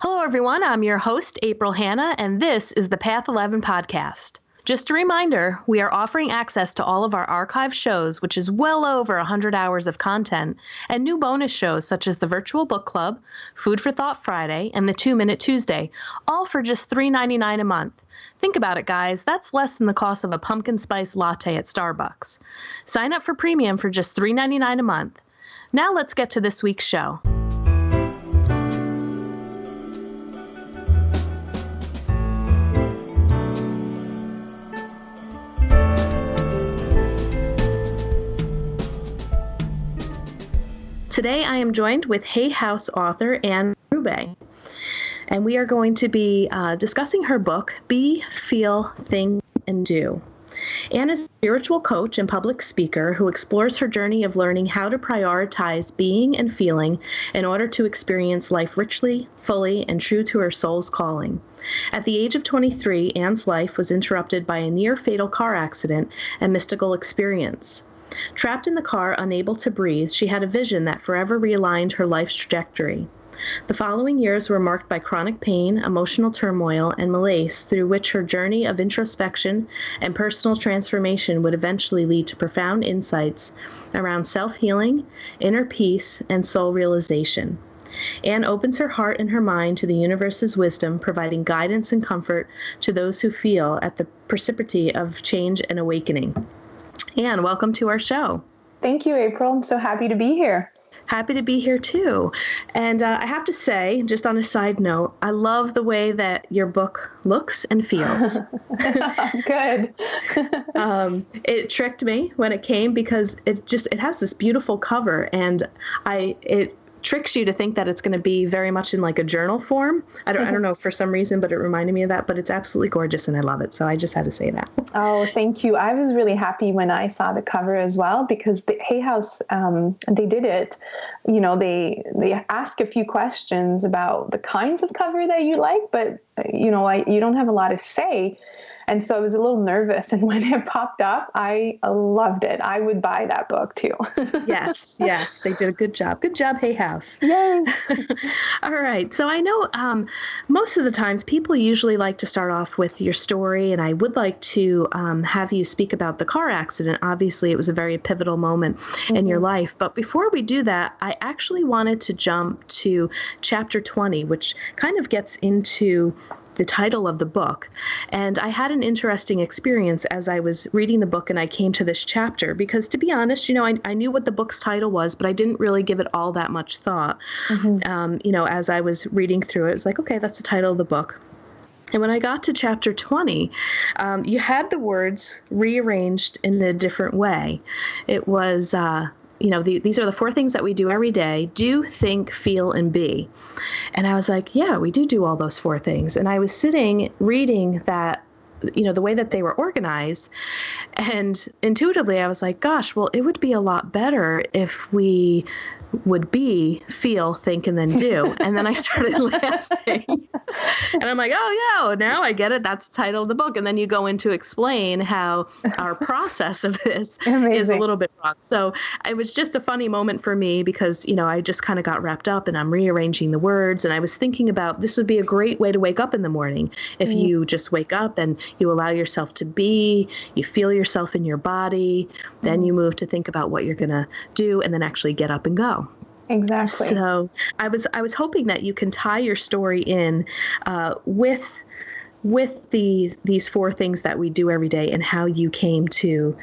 Hello, everyone. I'm your host, April Hanna, and this is the Path 11 podcast. Just a reminder, we are offering access to all of our archive shows, which is well over 100 hours of content, and new bonus shows such as the Virtual Book Club, Food for Thought Friday, and the 2-Minute Tuesday, all for just $3.99 a month. Think about it, guys. That's less than the cost of a pumpkin spice latte at Starbucks. Sign up for premium for just $3.99 a month. Now let's get to this week's show. Today I am joined with Hay House author Anne Bérubé, and we are going to be discussing her book, Be, Feel, Think, and Do. Anne is a spiritual coach and public speaker who explores her journey of learning how to prioritize being and feeling in order to experience life richly, fully, and true to her soul's calling. At the age of 23, Anne's life was interrupted by a near-fatal car accident and mystical experience. Trapped in the car, unable to breathe, she had a vision that forever realigned her life's trajectory. The following years were marked by chronic pain, emotional turmoil, and malaise through which her journey of introspection and personal transformation would eventually lead to profound insights around self-healing, inner peace, and soul realization. Anne opens her heart and her mind to the universe's wisdom, providing guidance and comfort to those who feel at the precipice of change and awakening. Anne, welcome to our show. Thank you, April. I'm so happy to be here. Happy to be here, too. And I have to say, just on a side note, I love the way that your book looks and feels. Good. It tricked me when it came because it has this beautiful cover, and it tricks you to think that it's going to be very much in like a journal form. I don't know for some reason, but it reminded me of that. But it's absolutely gorgeous, and I love it. So I just had to say that. Oh, thank you. I was really happy when I saw the cover as well, because the Hay House, they did it. You know, they ask a few questions about the kinds of cover that you like, but you don't have a lot to say. And so I was a little nervous. And when it popped up, I loved it. I would buy that book too. Yes, they did a good job. Good job, Hay House. Yay. All right. So I know most of the times people usually like to start off with your story, and I would like to have you speak about the car accident. Obviously, it was a very pivotal moment in your life. But before we do that, I actually wanted to jump to chapter 20, which kind of gets into the title of the book. And I had an interesting experience as I was reading the book and I came to this chapter, because to be honest, I knew what the book's title was, but I didn't really give it all that much thought. As I was reading through it, it was like, okay, that's the title of the book. And when I got to chapter 20, you had the words rearranged in a different way. It was, these are the 4 things that we do every day: do, think, feel, and be. And I was like, yeah, we do all those 4 things. And I was sitting reading that, the way that they were organized. And intuitively, I was like, gosh, well, it would be a lot better if we would be, feel, think, and then do. And then I started laughing. And I'm like, oh, yeah, now I get it. That's the title of the book. And then you go in to explain how our process of this is a little bit wrong. So it was just a funny moment for me because, I just kind of got wrapped up and I'm rearranging the words. And I was thinking about this would be a great way to wake up in the morning. If you just wake up and you allow yourself to be, you feel yourself in your body, then you move to think about what you're going to do and then actually get up and go. Exactly. So I was hoping that you can tie your story in with these 4 things that we do every day and how you came to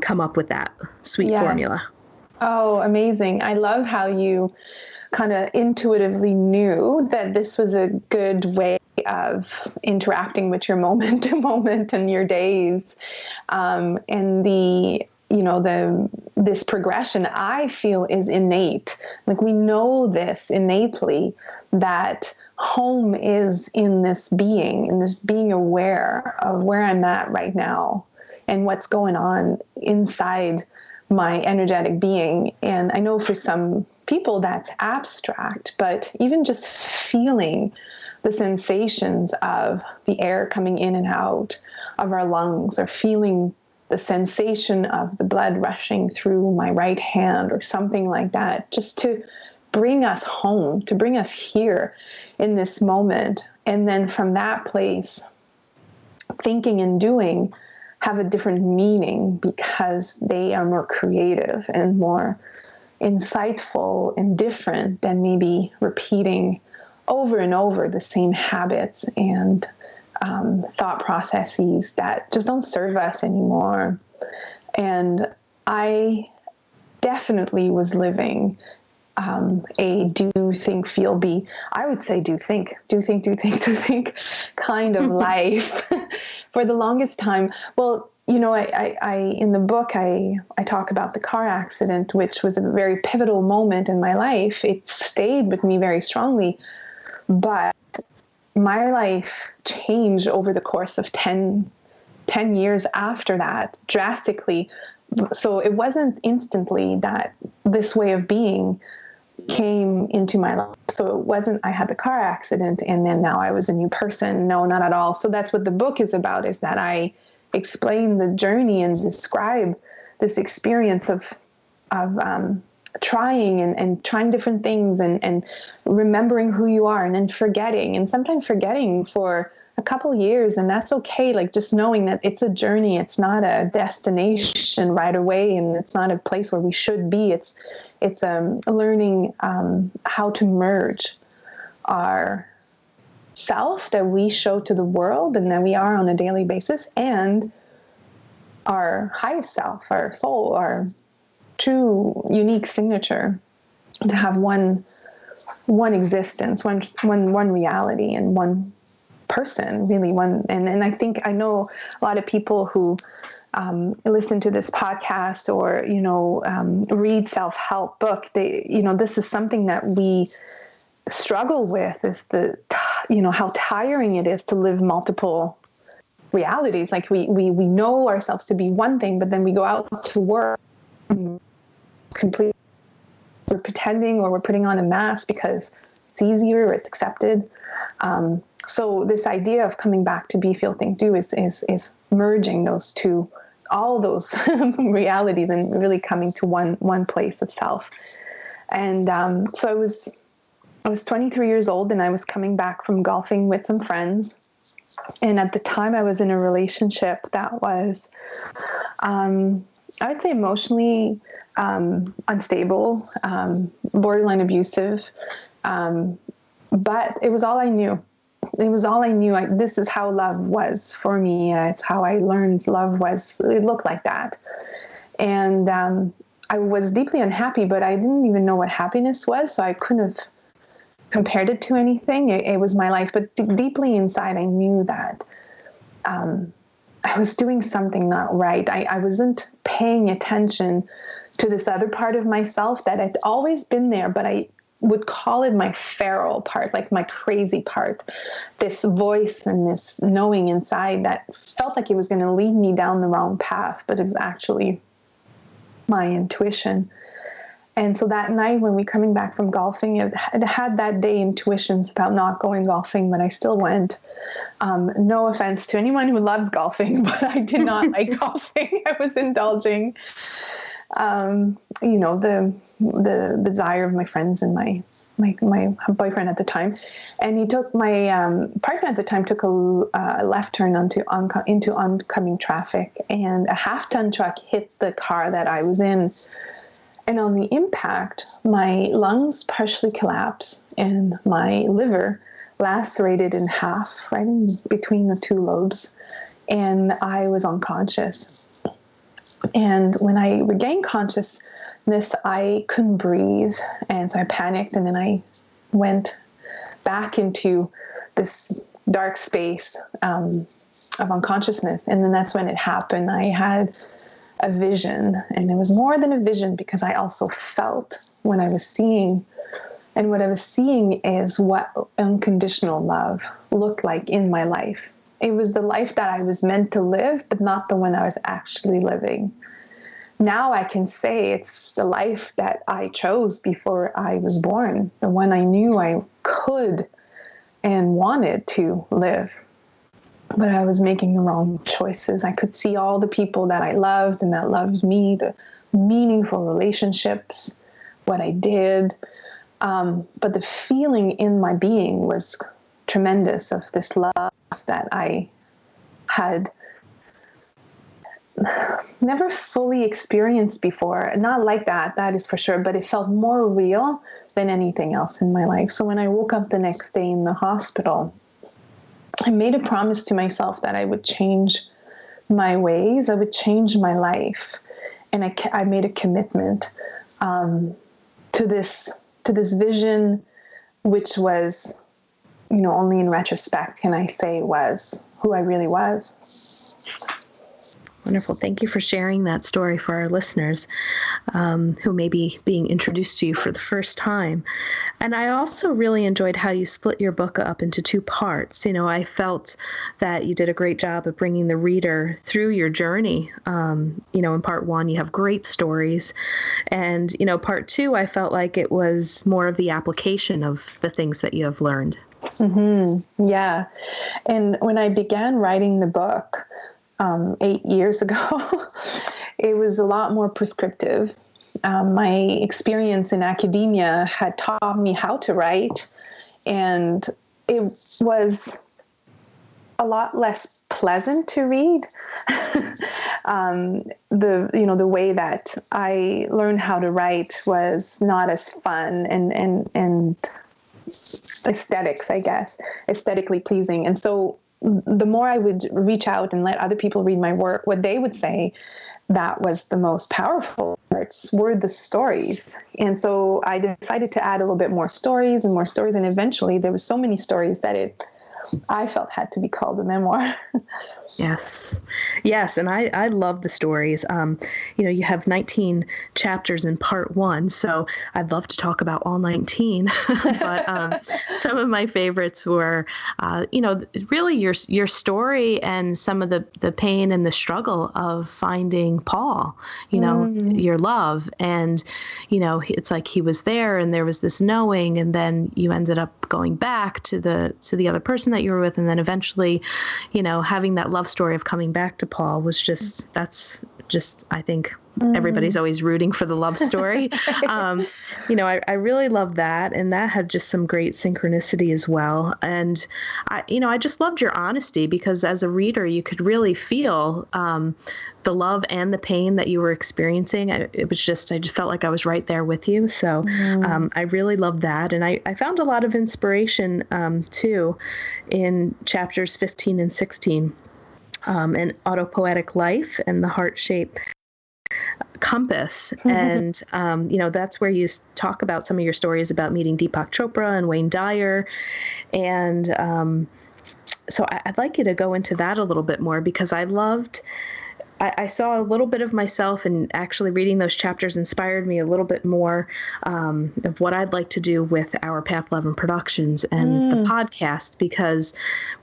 come up with that sweet formula. Oh, amazing. I love how you kind of intuitively knew that this was a good way of interacting with your moment to moment and your days. And this progression, I feel, is innate. Like, we know this innately, that home is in this being aware of where I'm at right now and what's going on inside my energetic being. And I know for some people that's abstract, but even just feeling the sensations of the air coming in and out of our lungs, or feeling the sensation of the blood rushing through my right hand or something like that, just to bring us home, to bring us here in this moment. And then from that place, thinking and doing have a different meaning because they are more creative and more insightful and different than maybe repeating over and over the same habits and thought processes that just don't serve us anymore. And I definitely was living a do, think, feel, be. I would say do, think kind of life for the longest time. Well, you know, I in the book, I talk about the car accident, which was a very pivotal moment in my life. It stayed with me very strongly, but my life changed over the course of 10 years after that, drastically. So it wasn't instantly that this way of being came into my life. So it wasn't, I had the car accident and then now I was a new person. No, not at all. So that's what the book is about, is that I explain the journey and describe this experience of trying and trying different things and remembering who you are and then forgetting, and sometimes forgetting for a couple years, and that's okay. Like just knowing that it's a journey, it's not a destination right away, and it's not a place where we should be. It's learning how to merge our self that we show to the world and that we are on a daily basis, and our highest self, our soul, our true unique signature, to have one existence, one reality, and one person, really one. And I think I know a lot of people who listen to this podcast or, you know, read self-help book. They, you know, this is something that we struggle with, is how tiring it is to live multiple realities. Like we know ourselves to be one thing, but then we go out to work completely, we're pretending or we're putting on a mask because it's easier or it's accepted. So this idea of coming back to be, feel, think, do is merging those two, all those realities, and really coming to one place of self. And so I was 23 years old, and I was coming back from golfing with some friends. And at the time, I was in a relationship that was, I would say, emotionally unstable, borderline abusive. But it was all I knew. It was all I knew. This is how love was for me. It's how I learned love was. It looked like that. And I was deeply unhappy, but I didn't even know what happiness was. So I couldn't have compared it to anything. It was my life. But deeply inside, I knew that I was doing something not right. I wasn't paying attention to this other part of myself that had always been there, but I would call it my feral part, like my crazy part, this voice and this knowing inside that felt like it was going to lead me down the wrong path, but it was actually my intuition. And so that night when we coming back from golfing, it had that day intuitions about not going golfing, but I still went. No offense to anyone who loves golfing, but I did not like golfing. I was indulging, the desire of my friends and my boyfriend at the time. And he took my partner at the time took a left turn into oncoming traffic, and a half-ton truck hit the car that I was in. And on the impact, my lungs partially collapsed and my liver lacerated in half, right in between the two lobes. And I was unconscious. And when I regained consciousness, I couldn't breathe. And so I panicked, and then I went back into this dark space of unconsciousness. And then that's when it happened. I had a vision, and it was more than a vision because I also felt when I was seeing. And what I was seeing is what unconditional love looked like in my life. It was the life that I was meant to live, but not the one I was actually living. Now I can say it's the life that I chose before I was born, the one I knew I could and wanted to live. But I was making the wrong choices. I could see all the people that I loved and that loved me, the meaningful relationships, what I did. But the feeling in my being was tremendous of this love that I had never fully experienced before. Not like that is for sure, but it felt more real than anything else in my life. So when I woke up the next day in the hospital, I made a promise to myself that I would change my ways, I would change my life. And I made a commitment to this vision, which was, only in retrospect can I say was who I really was. Wonderful. Thank you for sharing that story for our listeners who may be being introduced to you for the first time. And I also really enjoyed how you split your book up into two parts. I felt that you did a great job of bringing the reader through your journey. In part one, you have great stories. And, part two, I felt like it was more of the application of the things that you have learned. Mm-hmm. Yeah. And when I began writing the book, 8 years ago, it was a lot more prescriptive. My experience in academia had taught me how to write, and it was a lot less pleasant to read. The way that I learned how to write was not as fun and aesthetically pleasing. And so the more I would reach out and let other people read my work, what they would say that was the most powerful parts were the stories. And so I decided to add a little bit more stories. And eventually there were so many stories that I felt had to be called a memoir. Yes. And I love the stories. You have 19 chapters in part one, so I'd love to talk about all 19. But some of my favorites were, really your story and some of the pain and the struggle of finding Paul, your love. And, it's like he was there and there was this knowing, and then you ended up going back to the other person that you were with. And then eventually, having that love story of coming back to Paul was that's I think everybody's always rooting for the love story. I really love that. And that had just some great synchronicity as well. And I just loved your honesty, because as a reader, you could really feel, the love and the pain that you were experiencing. I just felt like I was right there with you. So, I really loved that. And I found a lot of inspiration, too, in chapters 15 and 16. An autopoietic life and the heart-shaped compass. And, that's where you talk about some of your stories about meeting Deepak Chopra and Wayne Dyer. And so I'd like you to go into that a little bit more, because I saw a little bit of myself, and actually reading those chapters inspired me a little bit more of what I'd like to do with our Path 11 Productions and the podcast, because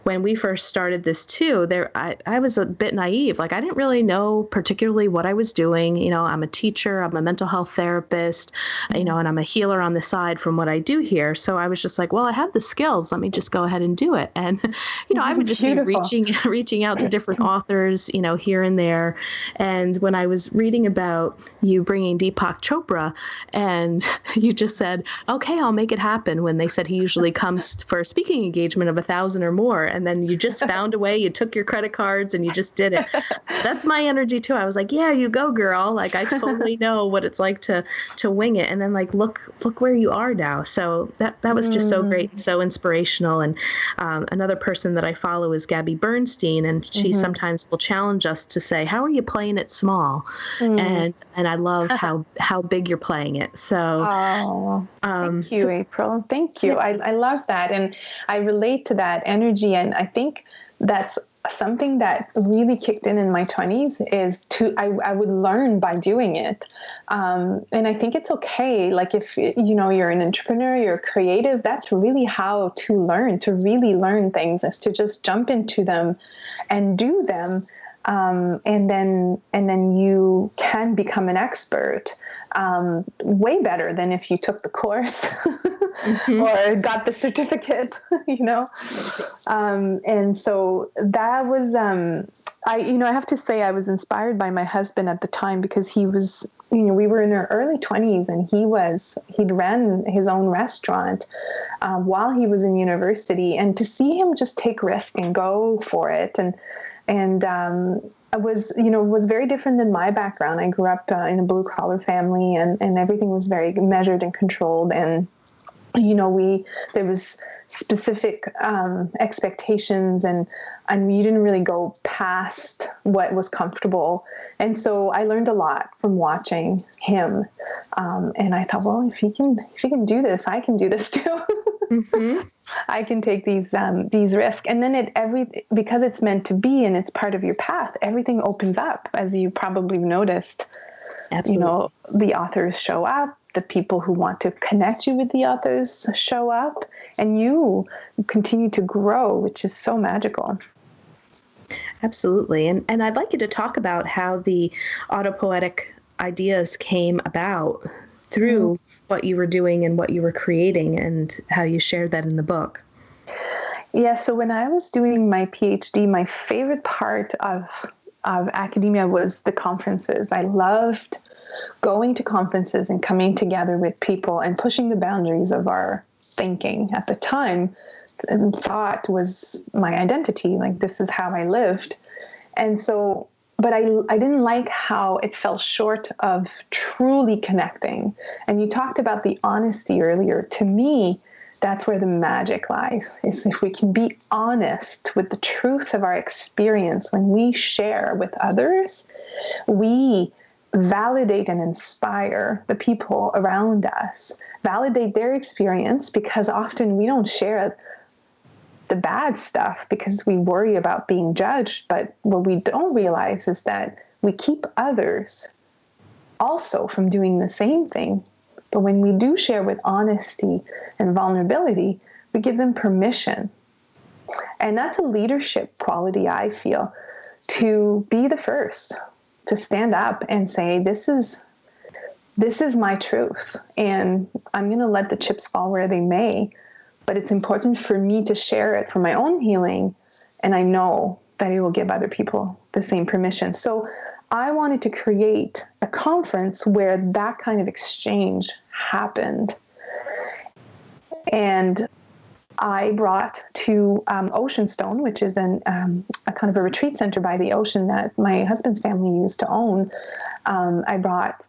when we first started this too, I was a bit naive. Like, I didn't really know particularly what I was doing. I'm a teacher, I'm a mental health therapist, and I'm a healer on the side from what I do here. So I was just like, well, I have the skills. Let me just go ahead and do it. And, I would just be reaching out to different authors, here and there. And when I was reading about you bringing Deepak Chopra, and you just said, okay, I'll make it happen, when they said he usually comes for a speaking engagement of 1,000 or more. And then you just found a way, you took your credit cards and you just did it. That's my energy too. I was like, yeah, you go, girl. Like, I totally know what it's like to wing it. And then look where you are now. So that was just so great, so inspirational. And another person that I follow is Gabby Bernstein, and she sometimes will challenge us to say, how are you playing it small? And I love how big you're playing it. So thank you, April. Thank you. I love that. And I relate to that energy. And I think that's something that really kicked in my 20s is I would learn by doing it. And I think it's okay. Like, if, you're an entrepreneur, you're a creative, that's really how to really learn things, is to just jump into them and do them. And then you can become an expert, way better than if you took the course or got the certificate, And so that was, I have to say I was inspired by my husband at the time, because he was, we were in our early 20s, and he'd ran his own restaurant while he was in university, and to see him just take risk and go for it. And it was very different than my background. I grew up in a blue collar family, and everything was very measured and controlled. And there was specific expectations, and you didn't really go past what was comfortable. And so I learned a lot from watching him. And I thought, well, if he can do this, I can do this too. Mm-hmm. I can take these risks. And then because it's meant to be and it's part of your path, everything opens up, as you probably noticed. Absolutely. The authors show up. The people who want to connect you with the authors show up, and you continue to grow, which is so magical. Absolutely. And I'd like you to talk about how the autopoietic ideas came about through what you were doing and what you were creating, and how you shared that in the book. Yeah. So when I was doing my Ph.D., my favorite part of academia was the conferences. I loved going to conferences and coming together with people and pushing the boundaries of our thinking. At the time, thought was my identity. Like, this is how I lived. And so, but I didn't like how it fell short of truly connecting. And you talked about the honesty earlier. To me, that's where the magic lies, is if we can be honest with the truth of our experience. When we share with others, we validate and inspire the people around us, validate their experience, because often we don't share the bad stuff because we worry about being judged. But what we don't realize is that we keep others also from doing the same thing. But when we do share with honesty and vulnerability, we give them permission. And that's a leadership quality, I feel, to be the first to stand up and say, this is my truth, and I'm going to let the chips fall where they may, but it's important for me to share it for my own healing, and I know that it will give other people the same permission. So I wanted to create a conference where that kind of exchange happened. And I brought to Oceanstone, which is a kind of a retreat center by the ocean that my husband's family used to own. I brought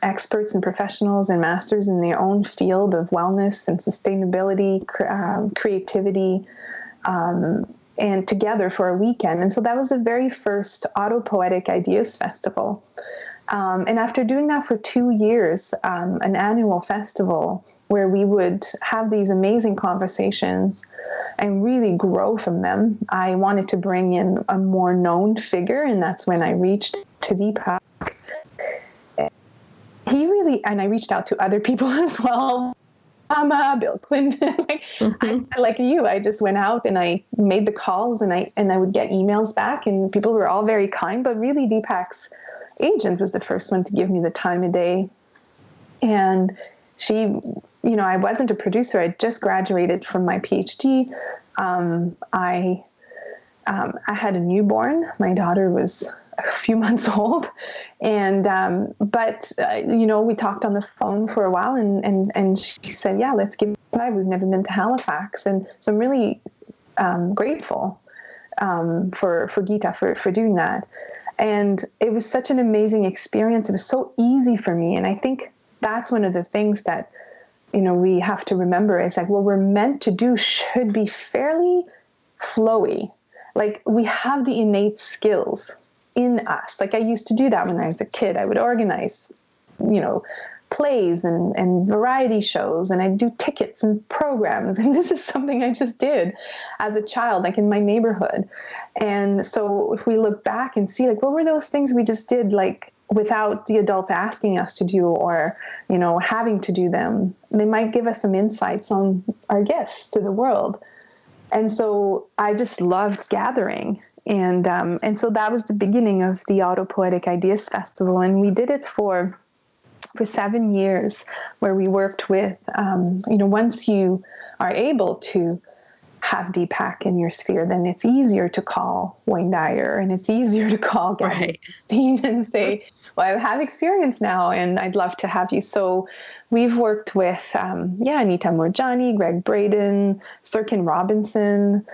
experts and professionals and masters in their own field of wellness and sustainability, creativity, and together for a weekend. And so that was the very first Autopoietic Ideas Festival. And after doing that for 2 years, an annual festival where we would have these amazing conversations and really grow from them, I wanted to bring in a more known figure, and that's when I reached to Deepak. And I reached out to other people as well. Bill Clinton, like you, I just went out and I made the calls, and I would get emails back, and people were all very kind, but really Deepak's agent was the first one to give me the time of day. And she, I wasn't a producer. I just graduated from my PhD. I had a newborn. My daughter was a few months old, and but we talked on the phone for a while, and she said, yeah, let's give it a try. We've never been to Halifax. And so I'm really grateful for Gita for doing that. And it was such an amazing experience. It was so easy for me. And I think that's one of the things that, we have to remember. It's like, what we're meant to do should be fairly flowy. Like, we have the innate skills in us. Like, I used to do that when I was a kid. I would organize, plays and variety shows, and I'd do tickets and programs. And this is something I just did as a child, like in my neighborhood. And so if we look back and see, like, what were those things we just did, like, without the adults asking us to do, or, having to do them, they might give us some insights on our gifts to the world. And so I just loved gathering. And so that was the beginning of the Autopoietic Ideas Festival. And we did it for 7 years, where we worked with, once you are able to have Deepak in your sphere, then it's easier to call Wayne Dyer, and it's easier to call Gabby Steen and say, well, I have experience now and I'd love to have you. So we've worked with, Anita Morjani, Greg Braden, Sirkin Robinson,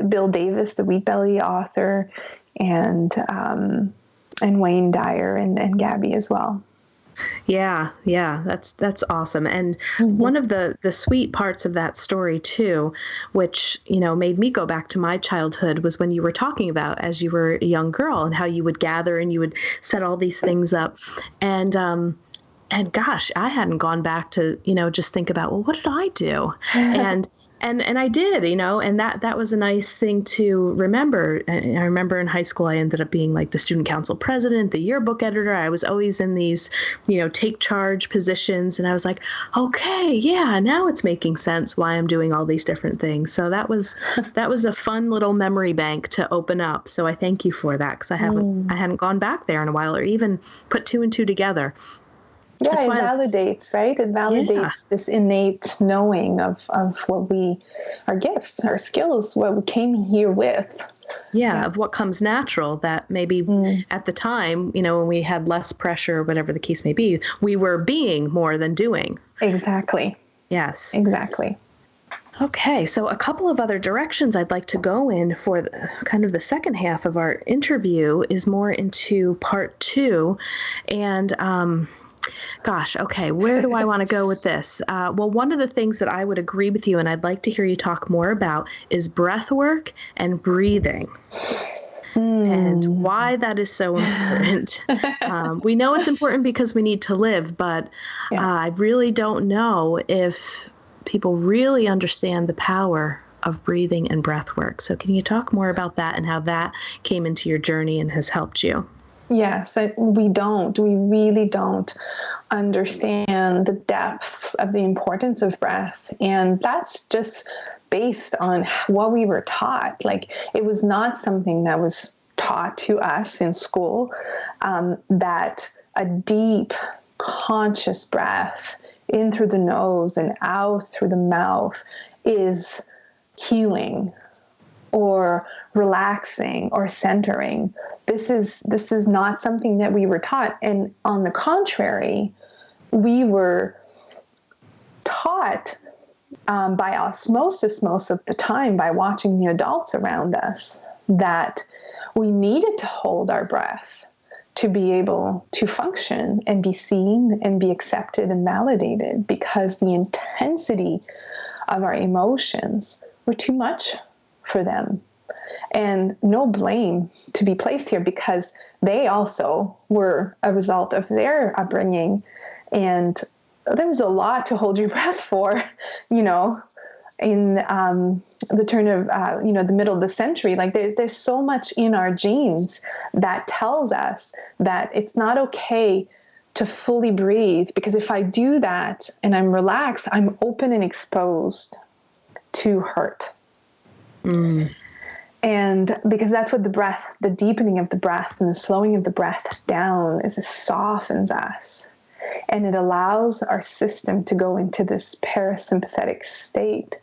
Bill Davis, the Wheat Belly author, and Wayne Dyer and Gabby as well. Yeah, that's awesome. And one of the sweet parts of that story too, which, made me go back to my childhood, was when you were talking about as you were a young girl and how you would gather and you would set all these things up. And gosh, I hadn't gone back to, just think about, well, what did I do? And I did, and that was a nice thing to remember. And I remember in high school, I ended up being like the student council president, the yearbook editor. I was always in these, take charge positions. And I was like, okay, yeah, now it's making sense why I'm doing all these different things. So that was a fun little memory bank to open up. So I thank you for that, because I hadn't gone back there in a while or even put two and two together. Yeah, it validates, right? It validates this innate knowing of what our gifts, our skills, what we came here with. Yeah, of what comes natural, that maybe at the time, when we had less pressure or whatever the case may be, we were being more than doing. Exactly. Yes. Exactly. Okay, so a couple of other directions I'd like to go in for kind of the second half of our interview is more into part 2. And gosh, okay, where do I want to go with this? Well, one of the things that I would agree with you, and I'd like to hear you talk more about, is breath work and breathing. And why that is so important. We know it's important because we need to live, but I really don't know if people really understand the power of breathing and breath work. So can you talk more about that and how that came into your journey and has helped you? Yes, we really don't understand the depths of the importance of breath. And that's just based on what we were taught. Like, it was not something that was taught to us in school, that a deep, conscious breath in through the nose and out through the mouth is healing or relaxing or centering. This is not something that we were taught. And on the contrary, we were taught by osmosis most of the time, by watching the adults around us, that we needed to hold our breath to be able to function and be seen and be accepted and validated, because the intensity of our emotions were too much for them. And no blame to be placed here, because they also were a result of their upbringing. And there was a lot to hold your breath for, in the turn of, the middle of the century. Like, there's so much in our genes that tells us that it's not okay to fully breathe, because if I do that and I'm relaxed, I'm open and exposed to hurt. And because that's what the deepening of the breath and the slowing of the breath down is, it softens us. And it allows our system to go into this parasympathetic state,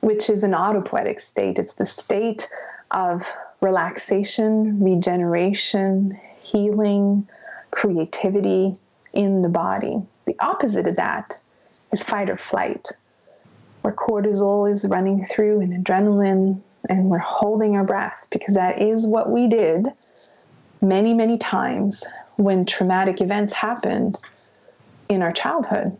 which is an autopoietic state. It's the state of relaxation, regeneration, healing, creativity in the body. The opposite of that is fight or flight, where cortisol is running through and adrenaline, and we're holding our breath, because that is what we did many, many times when traumatic events happened in our childhood.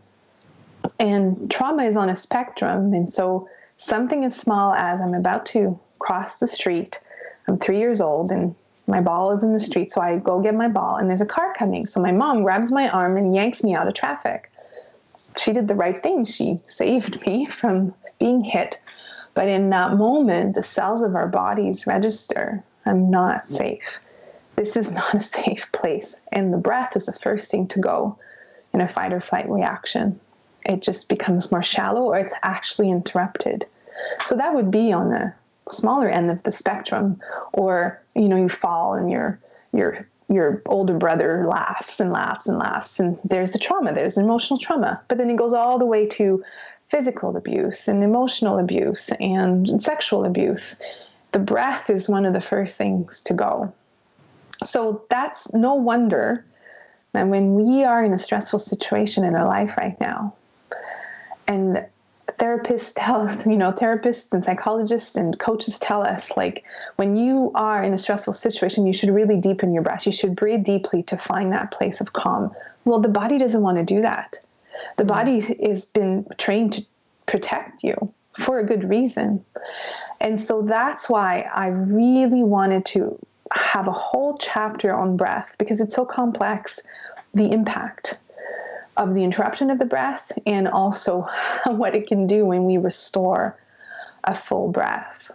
And trauma is on a spectrum. And so something as small as, I'm about to cross the street, I'm 3 years old, and my ball is in the street. So I go get my ball, and there's a car coming. So my mom grabs my arm and yanks me out of traffic. She did the right thing. She saved me from being hit. But in that moment, the cells of our bodies register, I'm not safe. This is not a safe place. And the breath is the first thing to go in a fight or flight reaction. It just becomes more shallow, or it's actually interrupted. So that would be on the smaller end of the spectrum. Or, you fall and your older brother laughs and laughs and laughs, and there's the trauma, there's emotional trauma. But then it goes all the way to physical abuse and emotional abuse and sexual abuse, the breath is one of the first things to go. So that's no wonder that when we are in a stressful situation in our life right now, and therapists and psychologists and coaches tell us, like, when you are in a stressful situation, you should really deepen your breath. You should breathe deeply to find that place of calm. Well, the body doesn't want to do that. The body has been trained to protect you for a good reason. And so that's why I really wanted to have a whole chapter on breath, because it's so complex, the impact of the interruption of the breath, and also what it can do when we restore a full breath.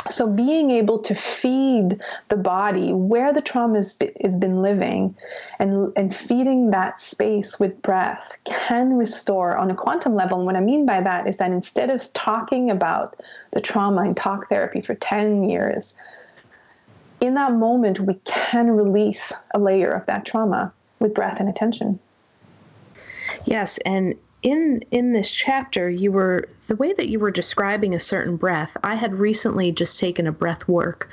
So being able to feed the body where the trauma has been living, and feeding that space with breath can restore on a quantum level. And what I mean by that is that instead of talking about the trauma in talk therapy for 10 years, in that moment, we can release a layer of that trauma with breath and attention. Yes, and in this chapter, the way that you were describing a certain breath, I had recently just taken a breath work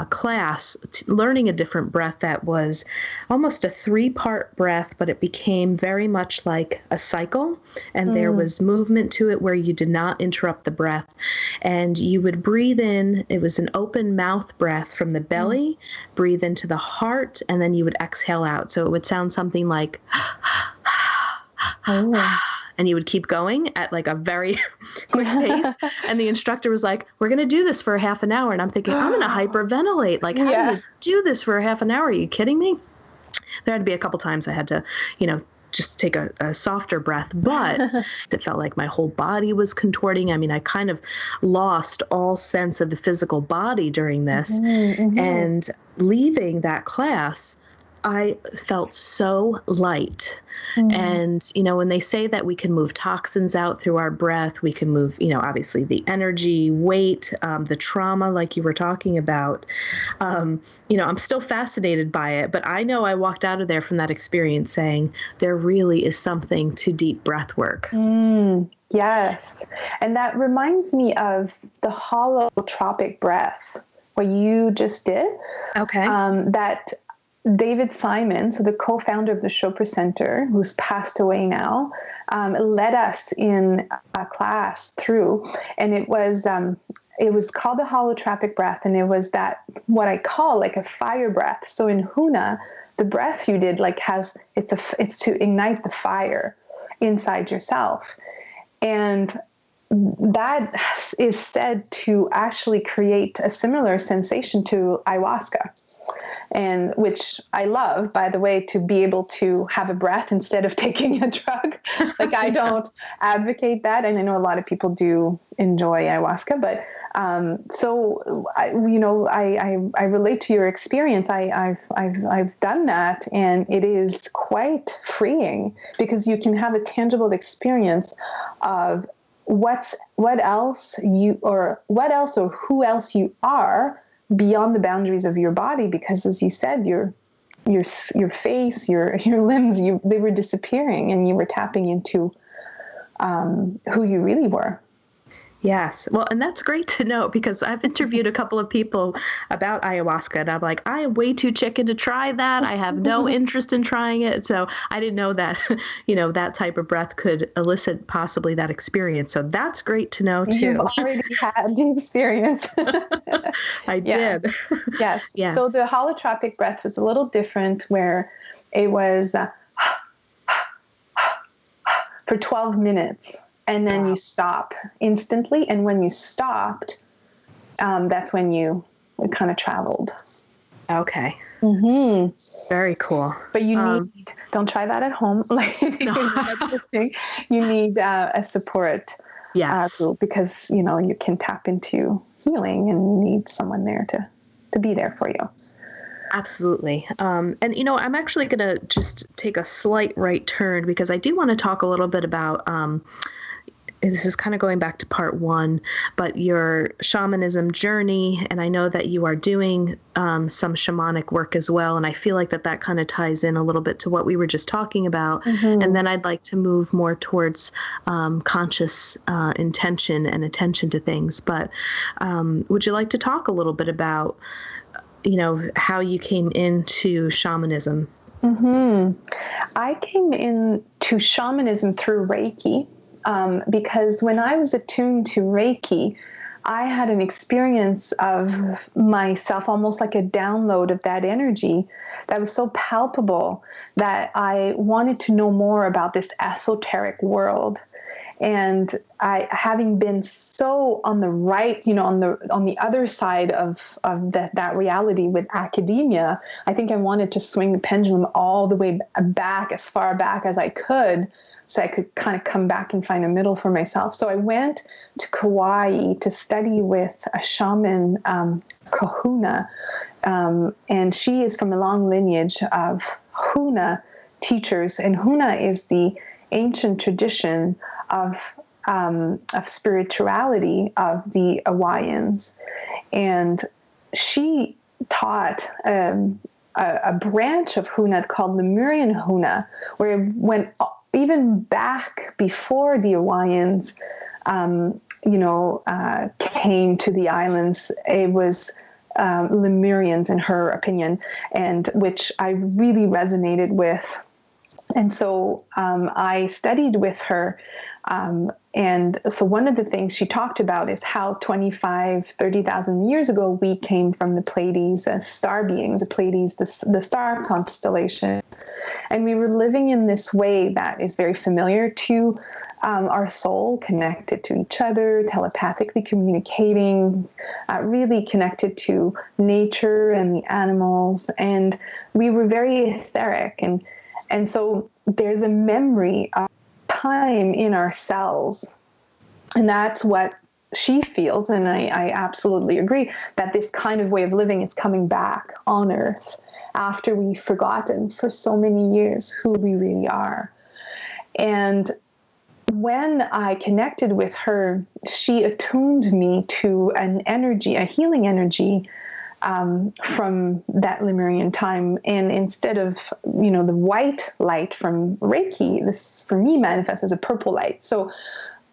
class, learning a different breath that was almost a 3-part breath, but it became very much like a cycle, and there was movement to it where you did not interrupt the breath, and you would breathe in. It was an open mouth breath from the belly, breathe into the heart, and then you would exhale out. So it would sound something like and you would keep going at like a very quick pace. And the instructor was like, we're going to do this for half an hour. And I'm thinking, I'm going to hyperventilate. Like, how do you do this for half an hour? Are you kidding me? There had to be a couple times I had to, just take a softer breath, but it felt like my whole body was contorting. I mean, I kind of lost all sense of the physical body during this. And leaving that class, I felt so light. And, when they say that we can move toxins out through our breath, we can move, obviously the energy, weight, the trauma, like you were talking about, I'm still fascinated by it, but I know I walked out of there from that experience saying there really is something to deep breath work. Yes. And that reminds me of the holotropic breath, what you just did. Okay. That David Simon, so the co-founder of the Chopra Center, who's passed away now, led us in a class through, and it was called the holotropic breath, and it was that what I call like a fire breath. So in Huna, the breath you did it's to ignite the fire inside yourself, and that is said to actually create a similar sensation to ayahuasca. And which I love, by the way, to be able to have a breath instead of taking a drug. Like, I don't advocate that. And I know a lot of people do enjoy ayahuasca, but so I relate to your experience. I've done that, and it is quite freeing, because you can have a tangible experience of what else or who else you are beyond the boundaries of your body, because, as you said, your face, your limbs, they were disappearing, and you were tapping into who you really were. Yes. Well, and that's great to know, because I've interviewed a couple of people about ayahuasca, and I'm like, I am way too chicken to try that. I have no interest in trying it. So I didn't know that, that type of breath could elicit possibly that experience. So that's great to know too. You've already had the experience. I did. Yes. Yes. So the holotropic breath was a little different, where it was for 12 minutes. And then you stop instantly. And when you stopped, that's when you kind of traveled. Okay. Very cool. But you need, don't try that at home. You need a support group, because, you can tap into healing, and you need someone there to be there for you. Absolutely. And, I'm actually going to just take a slight right turn, because I do want to talk a little bit about this is kind of going back to part one, but your shamanism journey, and I know that you are doing some shamanic work as well, and I feel like that kind of ties in a little bit to what we were just talking about. And then I'd like to move more towards conscious intention and attention to things. But would you like to talk a little bit about, how you came into shamanism? I came into shamanism through Reiki. Because when I was attuned to Reiki, I had an experience of myself, almost like a download of that energy that was so palpable that I wanted to know more about this esoteric world. And having been so on the right, on the other side of that reality with academia, I think I wanted to swing the pendulum all the way back, as far back as I could, so I could kind of come back and find a middle for myself. So I went to Kauai to study with a shaman, Kahuna, and she is from a long lineage of Huna teachers, and Huna is the ancient tradition of spirituality of the Hawaiians, and she taught a branch of Huna called Lemurian Huna, where it went even back before the Hawaiians, came to the islands. It was Lemurians, in her opinion, and which I really resonated with. And so I studied with her. And so one of the things she talked about is how 30,000 years ago, we came from the Pleiades as star beings, the Pleiades, the star constellation. And we were living in this way that is very familiar to our soul, connected to each other, telepathically communicating, really connected to nature and the animals. And we were very etheric. And so there's a memory of time in our cells. And that's what she feels. And I absolutely agree that this kind of way of living is coming back on Earth after we've forgotten for so many years who we really are. And when I connected with her, she attuned me to an energy, a healing energy, from that Lemurian time. And instead of, the white light from Reiki, this for me manifests as a purple light. So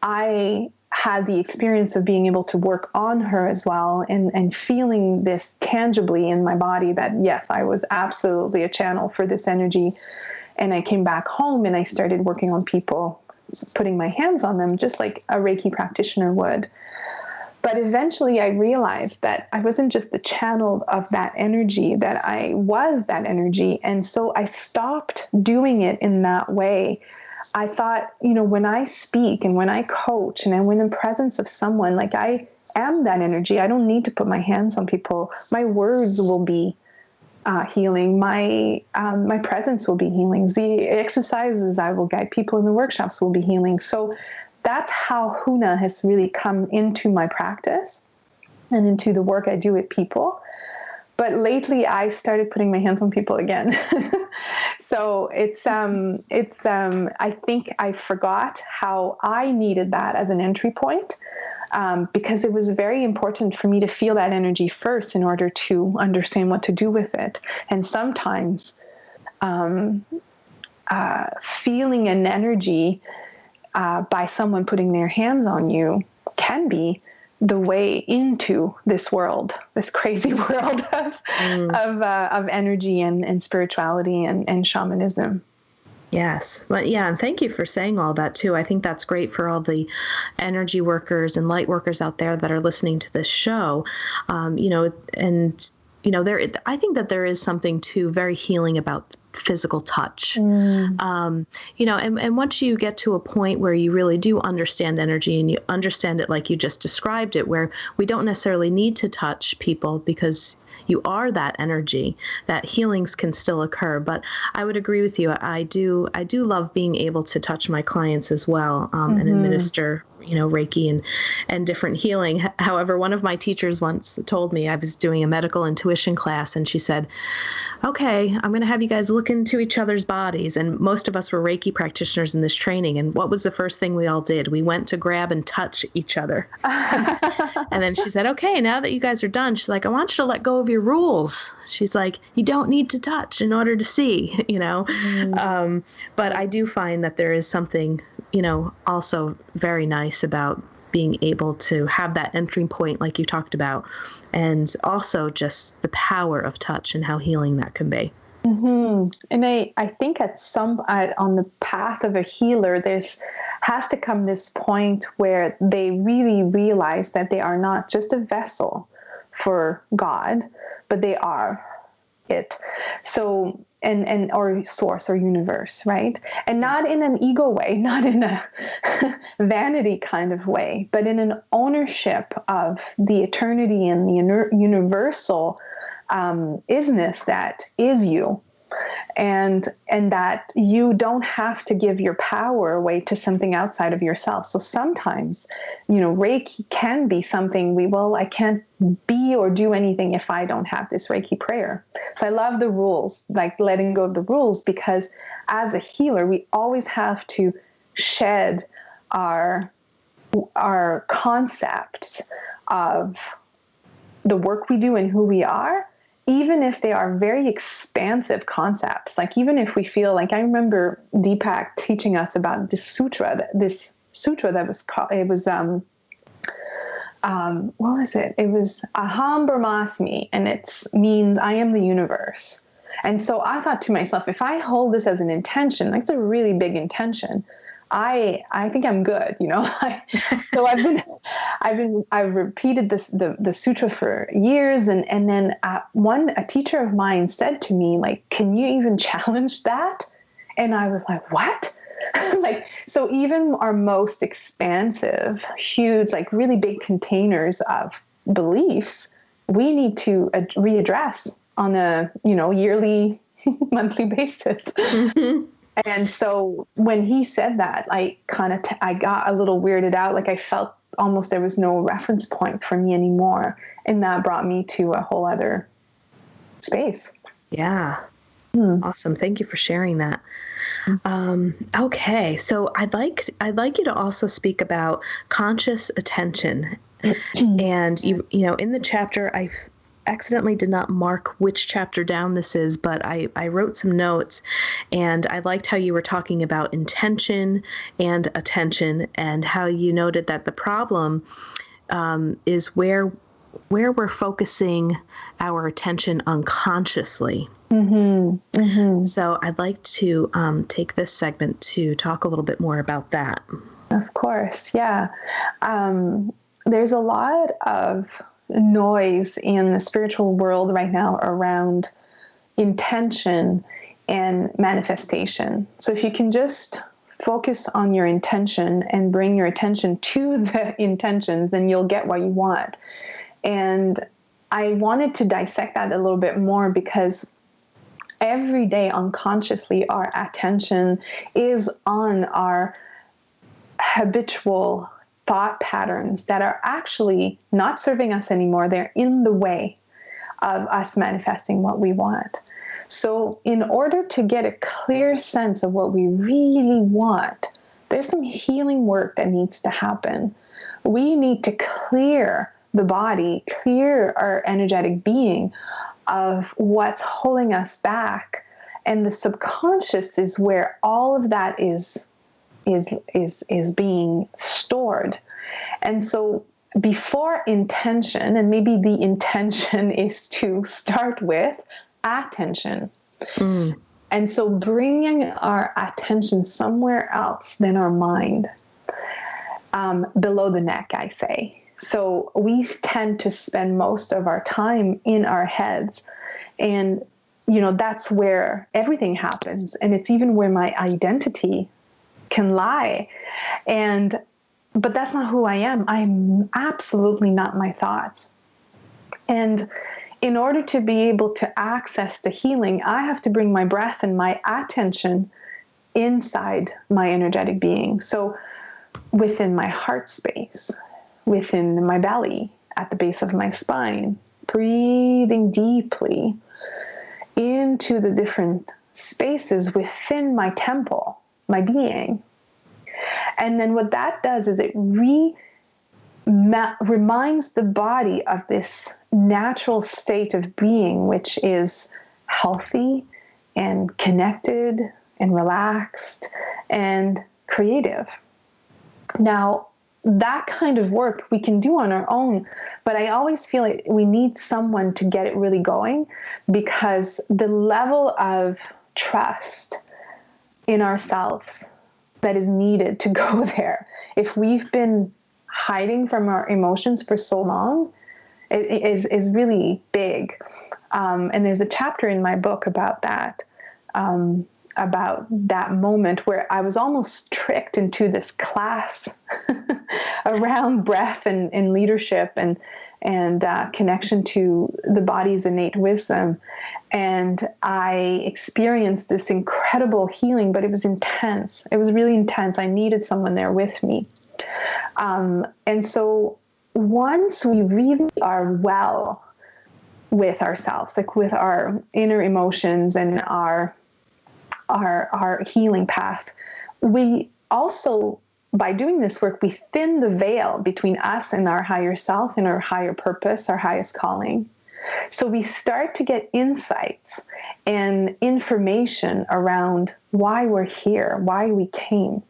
I had the experience of being able to work on her as well, and feeling this tangibly in my body that, yes, I was absolutely a channel for this energy. And I came back home and I started working on people, putting my hands on them just like a Reiki practitioner would. But eventually I realized that I wasn't just the channel of that energy, that I was that energy. And so I stopped doing it in that way. I thought, when I speak and when I coach and when in presence of someone, like I am that energy, I don't need to put my hands on people. My words will be healing. My presence will be healing. The exercises I will guide people in the workshops will be healing. So that's how Huna has really come into my practice and into the work I do with people. But lately I started putting my hands on people again. So I think I forgot how I needed that as an entry point, because it was very important for me to feel that energy first in order to understand what to do with it. And sometimes feeling an energy by someone putting their hands on you can be the way into this world, this crazy world of energy and spirituality and shamanism. Yes. Well, yeah. And thank you for saying all that too. I think that's great for all the energy workers and light workers out there that are listening to this show. I think that there is something too very healing about physical touch. And once you get to a point where you really do understand energy and you understand it like you just described it, where we don't necessarily need to touch people because you are that energy, that healings can still occur. But I would agree with you. I do love being able to touch my clients as well, and administer Reiki and different healing. However, one of my teachers once told me, I was doing a medical intuition class, and she said, okay, I'm going to have you guys look into each other's bodies. And most of us were Reiki practitioners in this training. And what was the first thing we all did? We went to grab and touch each other. And then she said, okay, now that you guys are done, she's like, I want you to let go of your rules. She's like, you don't need to touch in order to see, But I do find that there is something, also very nice about being able to have that entry point like you talked about, and also just the power of touch and how healing that can be. Mm-hmm. And I think on the path of a healer, there's has to come this point where they really realize that they are not just a vessel for God, but they are it. So, and or source or universe, right? And not in an ego way, not in a vanity kind of way, but in an ownership of the eternity and the universal isness that is you. And that you don't have to give your power away to something outside of yourself. So sometimes, Reiki can be something I can't be or do anything if I don't have this Reiki prayer. So I love the rules, like letting go of the rules, because as a healer, we always have to shed our concepts of the work we do and who we are, even if they are very expansive concepts. Like even if we feel like, I remember Deepak teaching us about this sutra that was called, it was, what was it? It was Aham Brahmasmi, and it means I am the universe. And so I thought to myself, if I hold this as an intention, like it's a really big intention, I think I'm good, So I've repeated this, the sutra for years. And then a teacher of mine said to me, like, can you even challenge that? And I was like, what? So even our most expansive, huge, like really big containers of beliefs, we need to readdress on a, yearly, monthly basis. Mm-hmm. And so when he said that, I got a little weirded out. Like I felt almost there was no reference point for me anymore. And that brought me to a whole other space. Yeah. Awesome. Thank you for sharing that. Okay. So I'd like you to also speak about conscious attention. And in the chapter, I've accidentally did not mark which chapter down this is, but I wrote some notes, and I liked how you were talking about intention and attention, and how you noted that the problem is where we're focusing our attention unconsciously. Mm-hmm. Mm-hmm. So I'd like to take this segment to talk a little bit more about that. Of course, yeah. There's a lot of noise in the spiritual world right now around intention and manifestation. So if you can just focus on your intention and bring your attention to the intentions, then you'll get what you want. And I wanted to dissect that a little bit more, because every day unconsciously our attention is on our habitual thought patterns that are actually not serving us anymore. They're in the way of us manifesting what we want. So in order to get a clear sense of what we really want, there's some healing work that needs to happen. We need to clear the body, clear our energetic being of what's holding us back. And the subconscious is where all of that is being stored. And so before intention, and maybe the intention is to start with attention. And so bringing our attention somewhere else than our mind, below the neck, I say. So we tend to spend most of our time in our heads, and that's where everything happens. And it's even where my identity can lie. But that's not who I am. I'm absolutely not my thoughts. And in order to be able to access the healing, I have to bring my breath and my attention inside my energetic being. So within my heart space, within my belly, at the base of my spine, breathing deeply into the different spaces within my temple, my being. And then what that does is it reminds the body of this natural state of being, which is healthy and connected and relaxed and creative. Now, that kind of work we can do on our own, but I always feel like we need someone to get it really going, because the level of trust in ourselves that is needed to go there, if we've been hiding from our emotions for so long, is really big. And there's a chapter in my book about that moment where I was almost tricked into this class around breath and leadership and connection to the body's innate wisdom. And I experienced this incredible healing, but it was intense. It was really intense. I needed someone there with me. And so once we really are well with ourselves, like with our inner emotions and our healing path, we also, by doing this work, we thin the veil between us and our higher self and our higher purpose, our highest calling. So we start to get insights and information around why we're here, why we came.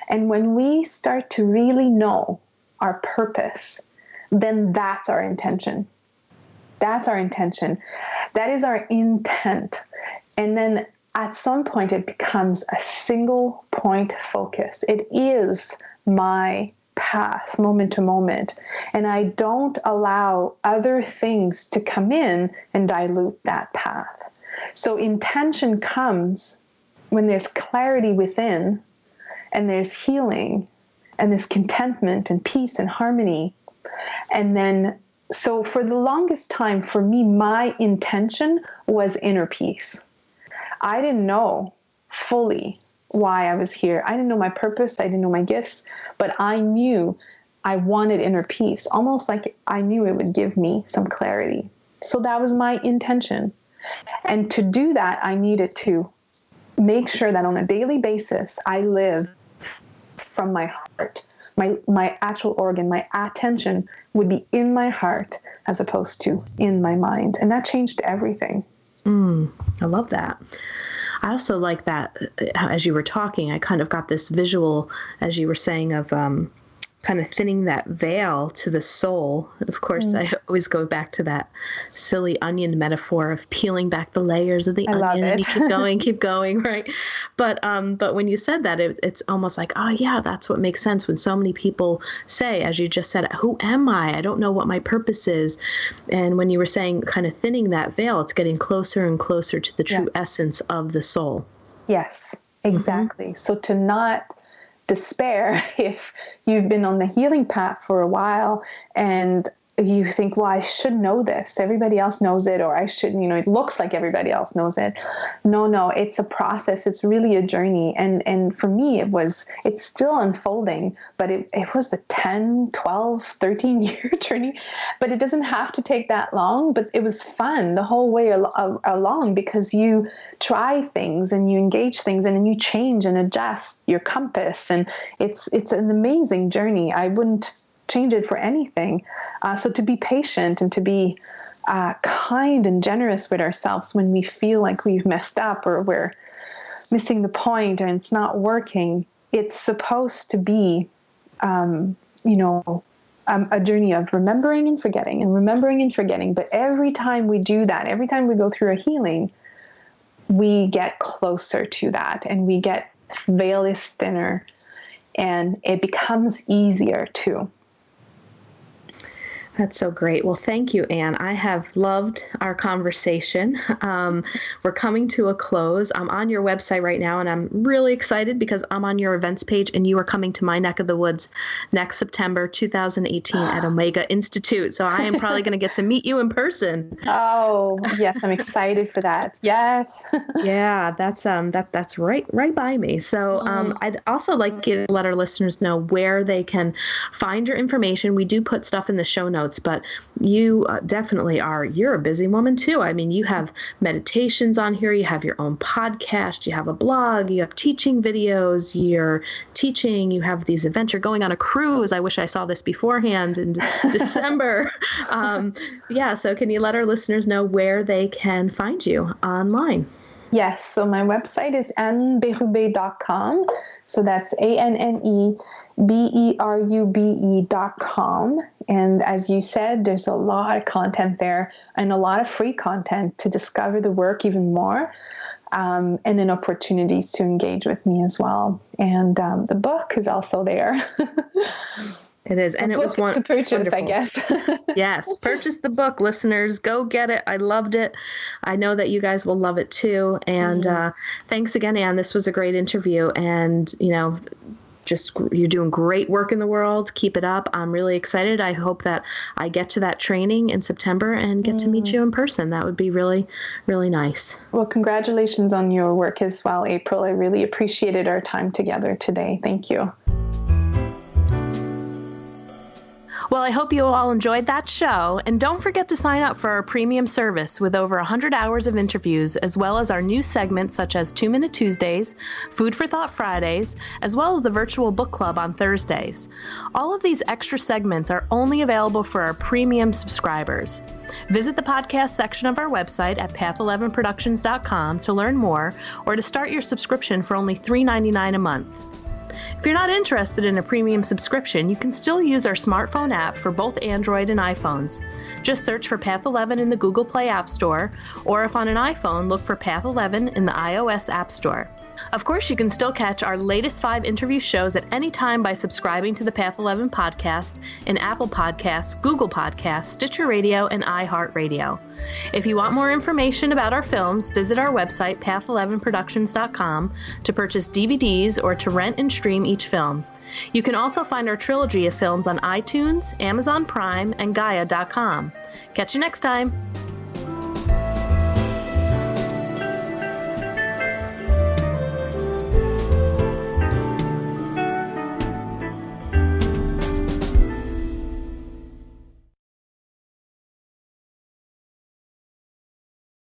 And when we start to really know our purpose, then that's our intention. That's our intention. That is our intent. And then at some point, it becomes a single point focus. It is my path, moment to moment. And I don't allow other things to come in and dilute that path. So intention comes when there's clarity within, and there's healing, and there's contentment and peace and harmony. And then, so for the longest time, for me, my intention was inner peace. I didn't know fully why I was here. I didn't know my purpose. I didn't know my gifts, but I knew I wanted inner peace, almost like I knew it would give me some clarity. So that was my intention. And to do that, I needed to make sure that on a daily basis, I live from my heart. My actual organ, my attention would be in my heart as opposed to in my mind. And that changed everything. I love that. I also like that as you were talking, I kind of got this visual, as you were saying, of kind of thinning that veil to the soul. Of course, I always go back to that silly onion metaphor of peeling back the layers of the onion, and you keep going, right? But when you said that, it's almost like, oh yeah, that's what makes sense when so many people say, as you just said, who am I? I don't know what my purpose is. And when you were saying kind of thinning that veil, it's getting closer and closer to the true essence of the soul. Yes, exactly. So to not despair if you've been on the healing path for a while and you think, well, I should know this. Everybody else knows it, or I shouldn't, it looks like everybody else knows it. No, it's a process. It's really a journey. And for me, it's still unfolding, but it was the 10, 12, 13 year journey, but it doesn't have to take that long, but it was fun the whole way along, because you try things and you engage things and then you change and adjust your compass. And it's an amazing journey. I wouldn't change it for anything. So to be patient and to be kind and generous with ourselves when we feel like we've messed up or we're missing the point and it's not working, it's supposed to be, a journey of remembering and forgetting. But every time we do that, every time we go through a healing, we get closer to that, and we get veil is thinner, and it becomes easier too. That's so great. Well, thank you, Anne. I have loved our conversation. We're coming to a close. I'm on your website right now, and I'm really excited because I'm on your events page, and you are coming to my neck of the woods next September 2018 at Omega Institute. So I am probably going to get to meet you in person. Oh, yes, I'm excited for that. Yes. Yeah, that's right by me. So I'd also like you to let our listeners know where they can find your information. We do put stuff in the show notes, but you definitely you're a busy woman too. I mean, you have meditations on here, you have your own podcast, you have a blog, you have teaching videos, you're teaching, you have these events, you're going on a cruise. I wish I saw this beforehand in December. So can you let our listeners know where they can find you online? Yes, so my website is nbsp.com. So that's ANNEBERUBE.com. And as you said, there's a lot of content there and a lot of free content to discover the work even more, and then opportunities to engage with me as well. And the book is also there. It is. And it was one to purchase, wonderful. I guess. Yes. Purchase the book, listeners. Go get it. I loved it. I know that you guys will love it too. And thanks again, Anne. This was a great interview. And, you're doing great work in the world. Keep it up. I'm really excited. I hope that I get to that training in September and get to meet you in person. That would be really, really nice. Well, congratulations on your work as well, April. I really appreciated our time together today. Thank you. Well, I hope you all enjoyed that show, and don't forget to sign up for our premium service with over 100 hours of interviews, as well as our new segments such as 2-Minute Tuesdays, Food for Thought Fridays, as well as the virtual book club on Thursdays. All of these extra segments are only available for our premium subscribers. Visit the podcast section of our website at path11productions.com to learn more or to start your subscription for only $3.99 a month. If you're not interested in a premium subscription, you can still use our smartphone app for both Android and iPhones. Just search for Path 11 in the Google Play App Store, or if on an iPhone, look for Path 11 in the iOS App Store. Of course, you can still catch our latest 5 interview shows at any time by subscribing to the Path 11 podcast in Apple Podcasts, Google Podcasts, Stitcher Radio, and iHeartRadio. If you want more information about our films, visit our website, path11productions.com, to purchase DVDs or to rent and stream each film. You can also find our trilogy of films on iTunes, Amazon Prime, and Gaia.com. Catch you next time.